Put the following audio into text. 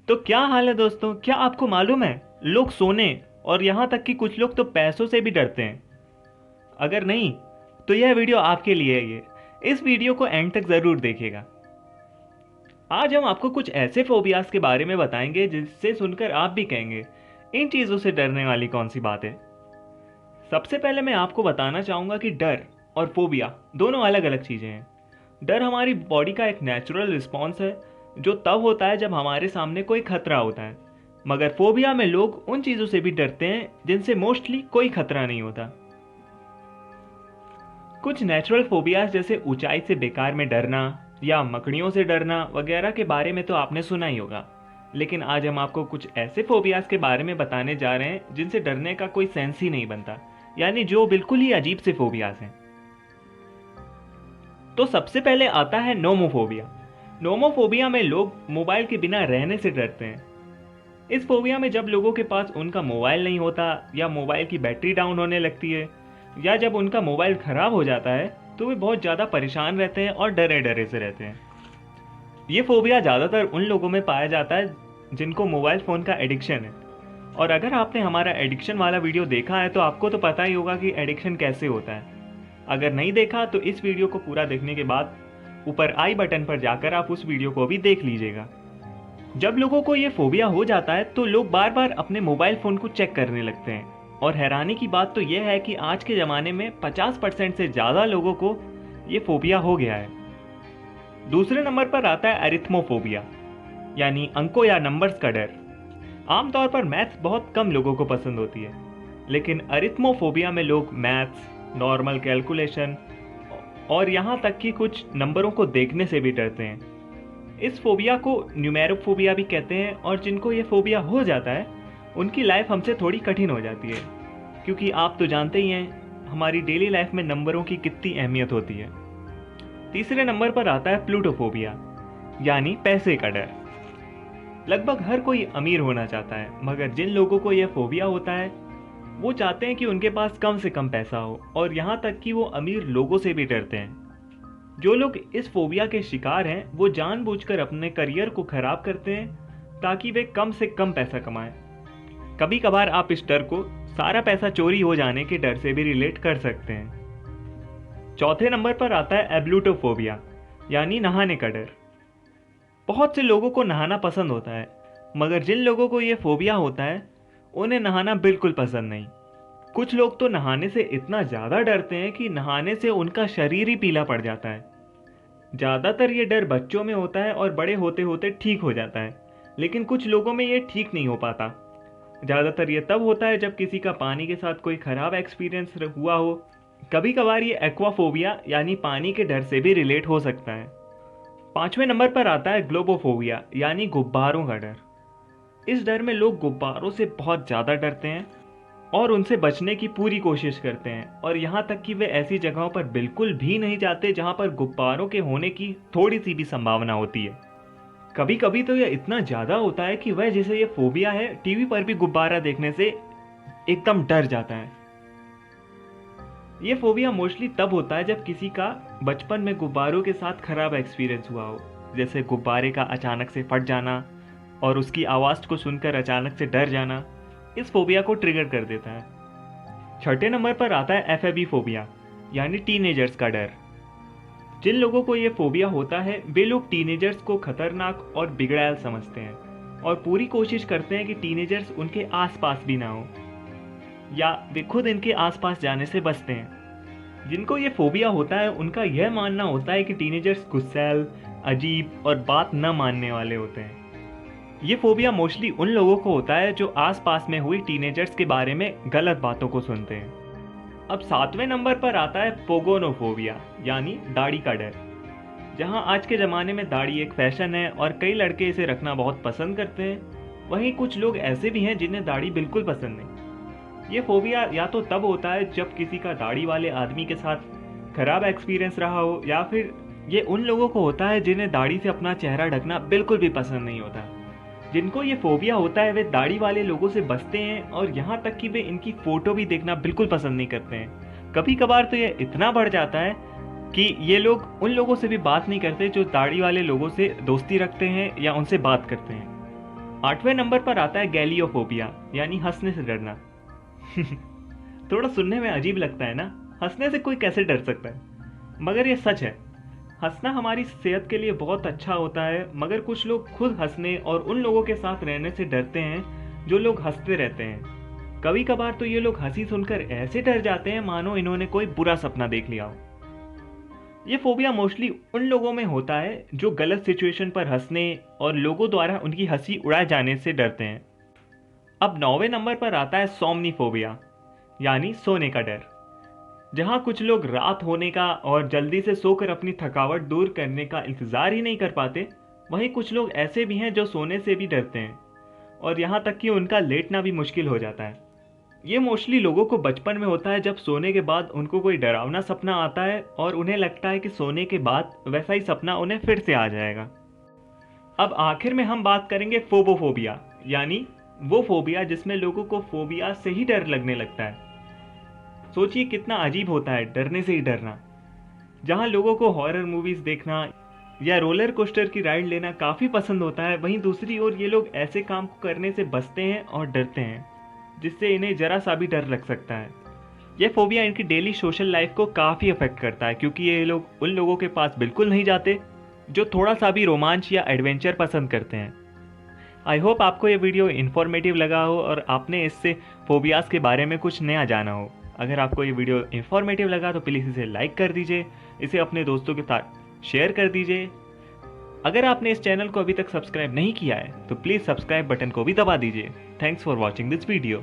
तो क्या हाल है दोस्तों, क्या आपको मालूम है लोग सोने और यहाँ तक कि कुछ लोग तो पैसों से भी डरते हैं। अगर नहीं तो यह वीडियो आपके लिए है। इस वीडियो को एंड तक ज़रूर देखिएगा। आज हम आपको कुछ ऐसे फोबियाज के बारे में बताएंगे जिससे सुनकर आप भी कहेंगे इन चीज़ों से डरने वाली कौन सी बात है। सबसे पहले मैं आपको बताना चाहूँगा कि डर और फोबिया दोनों अलग अलग चीज़ें हैं। डर हमारी बॉडी का एक नेचुरल रिस्पॉन्स है जो तब होता है जब हमारे सामने कोई खतरा होता है, मगर फोबिया में लोग उन चीज़ों से भी डरते हैं जिनसे मोस्टली कोई खतरा नहीं होता। कुछ नेचुरल फोबियाज जैसे ऊंचाई से बेकार में डरना या मकड़ियों से डरना वगैरह के बारे में तो आपने सुना ही होगा, लेकिन आज हम आपको कुछ ऐसे फोबियाज के बारे में बताने जा रहे हैं जिनसे डरने का कोई सेंस ही नहीं बनता, यानी जो बिल्कुल ही अजीब से फोबियाज हैं। तो सबसे पहले आता है नोमोफोबिया। नोमोफोबिया में लोग मोबाइल के बिना रहने से डरते हैं। इस फोबिया में जब लोगों के पास उनका मोबाइल नहीं होता या मोबाइल की बैटरी डाउन होने लगती है या जब उनका मोबाइल खराब हो जाता है तो वे बहुत ज़्यादा परेशान रहते हैं और डरे डरे से रहते हैं। ये फोबिया ज़्यादातर उन लोगों में पाया जाता है जिनको मोबाइल फ़ोन का एडिक्शन है। और अगर आपने हमारा एडिक्शन वाला वीडियो देखा है तो आपको तो पता ही होगा कि एडिक्शन कैसे होता है। अगर नहीं देखा तो इस वीडियो को पूरा देखने के बाद ऊपर आई बटन पर जाकर आप उस वीडियो को भी देख लीजिएगा। जब लोगों को ये फोबिया हो जाता है तो लोग बार बार अपने मोबाइल फ़ोन को चेक करने लगते हैं, और हैरानी की बात तो यह है कि आज के ज़माने में 50% से ज़्यादा लोगों को ये फोबिया हो गया है। दूसरे नंबर पर आता है अरिथमोफोबिया, यानी अंकों या नंबर्स का डर। आमतौर पर मैथ्स बहुत कम लोगों को पसंद होती है, लेकिन अरिथमोफोबिया में लोग मैथ्स, नॉर्मल कैलकुलेशन और यहाँ तक कि कुछ नंबरों को देखने से भी डरते हैं। इस फोबिया को न्यूमेरोफोबिया भी कहते हैं, और जिनको ये फोबिया हो जाता है उनकी लाइफ हमसे थोड़ी कठिन हो जाती है, क्योंकि आप तो जानते ही हैं हमारी डेली लाइफ में नंबरों की कितनी अहमियत होती है। तीसरे नंबर पर आता है प्लूटोफोबिया, यानी पैसे का डर। लगभग हर कोई अमीर होना चाहता है, मगर जिन लोगों को यह फोबिया होता है वो चाहते हैं कि उनके पास कम से कम पैसा हो, और यहाँ तक कि वो अमीर लोगों से भी डरते हैं। जो लोग इस फोबिया के शिकार हैं वो जानबूझकर अपने करियर को खराब करते हैं ताकि वे कम से कम पैसा कमाएं। कभी कभार आप इस डर को सारा पैसा चोरी हो जाने के डर से भी रिलेट कर सकते हैं। चौथे नंबर पर आता है एब्लूटोफोबिया, यानी नहाने का डर। बहुत से लोगों को नहाना पसंद होता है, मगर जिन लोगों को ये फोबिया होता है उन्हें नहाना बिल्कुल पसंद नहीं। कुछ लोग तो नहाने से इतना ज़्यादा डरते हैं कि नहाने से उनका शरीर ही पीला पड़ जाता है। ज़्यादातर ये डर बच्चों में होता है और बड़े होते होते ठीक हो जाता है, लेकिन कुछ लोगों में ये ठीक नहीं हो पाता। ज़्यादातर ये तब होता है जब किसी का पानी के साथ कोई ख़राब एक्सपीरियंस हुआ हो। कभी कभार ये एक्वाफोबिया यानी पानी के डर से भी रिलेट हो सकता है। पांचवें नंबर पर आता है ग्लोबोफोबिया, यानी गुब्बारों का डर। इस डर में लोग गुब्बारों से बहुत ज़्यादा डरते हैं और उनसे बचने की पूरी कोशिश करते हैं, और यहाँ तक कि वे ऐसी जगहों पर बिल्कुल भी नहीं जाते जहाँ पर गुब्बारों के होने की थोड़ी सी भी संभावना होती है। कभी कभी तो यह इतना ज़्यादा होता है कि वह जिसे ये फोबिया है टीवी पर भी गुब्बारा देखने से एकदम डर जाता है। ये फोबिया मोस्टली तब होता है जब किसी का बचपन में गुब्बारों के साथ खराब एक्सपीरियंस हुआ हो, जैसे गुब्बारे का अचानक से फट जाना और उसकी आवाज़ को सुनकर अचानक से डर जाना इस फोबिया को ट्रिगर कर देता है। छठे नंबर पर आता है एफएबी फोबिया, यानी टीनेजर्स का डर। जिन लोगों को ये फोबिया होता है वे लोग टीनेजर्स को खतरनाक और बिगड़ैल समझते हैं और पूरी कोशिश करते हैं कि टीनेजर्स उनके आसपास भी ना हो, या वे खुद इनके आसपास जाने से बचते हैं। जिनको ये फोबिया होता है उनका यह मानना होता है कि टीनेजर्स गुस्सैल, अजीब और बात न मानने वाले होते हैं। ये फोबिया मोस्टली उन लोगों को होता है जो आसपास में हुई टीनेजर्स के बारे में गलत बातों को सुनते हैं। अब सातवें नंबर पर आता है पोगोनोफोबिया, यानी दाढ़ी का डर। जहां आज के ज़माने में दाढ़ी एक फैशन है और कई लड़के इसे रखना बहुत पसंद करते हैं, वहीं कुछ लोग ऐसे भी हैं जिन्हें दाढ़ी बिल्कुल पसंद नहीं। ये फोबिया या तो तब होता है जब किसी का दाढ़ी वाले आदमी के साथ खराब एक्सपीरियंस रहा हो, या फिर ये उन लोगों को होता है जिन्हें दाढ़ी से अपना चेहरा ढकना बिल्कुल भी पसंद नहीं होता। जिनको ये फोबिया होता है वे दाढ़ी वाले लोगों से बचते हैं और यहाँ तक कि वे इनकी फ़ोटो भी देखना बिल्कुल पसंद नहीं करते हैं। कभी कभार तो ये इतना बढ़ जाता है कि ये लोग उन लोगों से भी बात नहीं करते जो दाढ़ी वाले लोगों से दोस्ती रखते हैं या उनसे बात करते हैं। 8वें नंबर पर आता है गैलियोफोबिया, यानी हंसने से डरना। थोड़ा सुनने में अजीब लगता है ना, हंसने से कोई कैसे डर सकता है, मगर ये सच है। हंसना हमारी सेहत के लिए बहुत अच्छा होता है, मगर कुछ लोग खुद हंसने और उन लोगों के साथ रहने से डरते हैं जो लोग हंसते रहते हैं। कभी कभार तो ये लोग हंसी सुनकर ऐसे डर जाते हैं मानो इन्होंने कोई बुरा सपना देख लिया हो। ये फोबिया मोस्टली उन लोगों में होता है जो गलत सिचुएशन पर हंसने और लोगों द्वारा उनकी हंसी उड़ाए जाने से डरते हैं। अब 9वें नंबर पर आता है सोमनीफोबिया, यानी सोने का डर। जहां कुछ लोग रात होने का और जल्दी से सोकर अपनी थकावट दूर करने का इंतजार ही नहीं कर पाते, वहीं कुछ लोग ऐसे भी हैं जो सोने से भी डरते हैं और यहाँ तक कि उनका लेटना भी मुश्किल हो जाता है। ये मोस्टली लोगों को बचपन में होता है, जब सोने के बाद उनको कोई डरावना सपना आता है और उन्हें लगता है कि सोने के बाद वैसा ही सपना उन्हें फिर से आ जाएगा। अब आखिर में हम बात करेंगे फोबोफोबिया, यानी वो फोबिया जिसमें लोगों को फोबिया से ही डर लगने लगता है। सोचिए कितना अजीब होता है डरने से ही डरना। जहां लोगों को हॉरर मूवीज देखना या रोलर कोस्टर की राइड लेना काफ़ी पसंद होता है, वहीं दूसरी ओर ये लोग ऐसे काम को करने से बचते हैं और डरते हैं जिससे इन्हें जरा सा भी डर लग सकता है। यह फोबिया इनकी डेली सोशल लाइफ को काफ़ी अफेक्ट करता है, क्योंकि ये लोग उन लोगों के पास बिल्कुल नहीं जाते जो थोड़ा सा भी रोमांच या एडवेंचर पसंद करते हैं। आई होप आपको ये वीडियो इन्फॉर्मेटिव लगा हो और आपने इससे फोबियाज़ के बारे में कुछ नया जाना हो। अगर आपको ये वीडियो इन्फॉर्मेटिव लगा तो प्लीज़ इसे लाइक कर दीजिए, इसे अपने दोस्तों के साथ शेयर कर दीजिए। अगर आपने इस चैनल को अभी तक सब्सक्राइब नहीं किया है तो प्लीज़ सब्सक्राइब बटन को भी दबा दीजिए। Thanks for watching this video.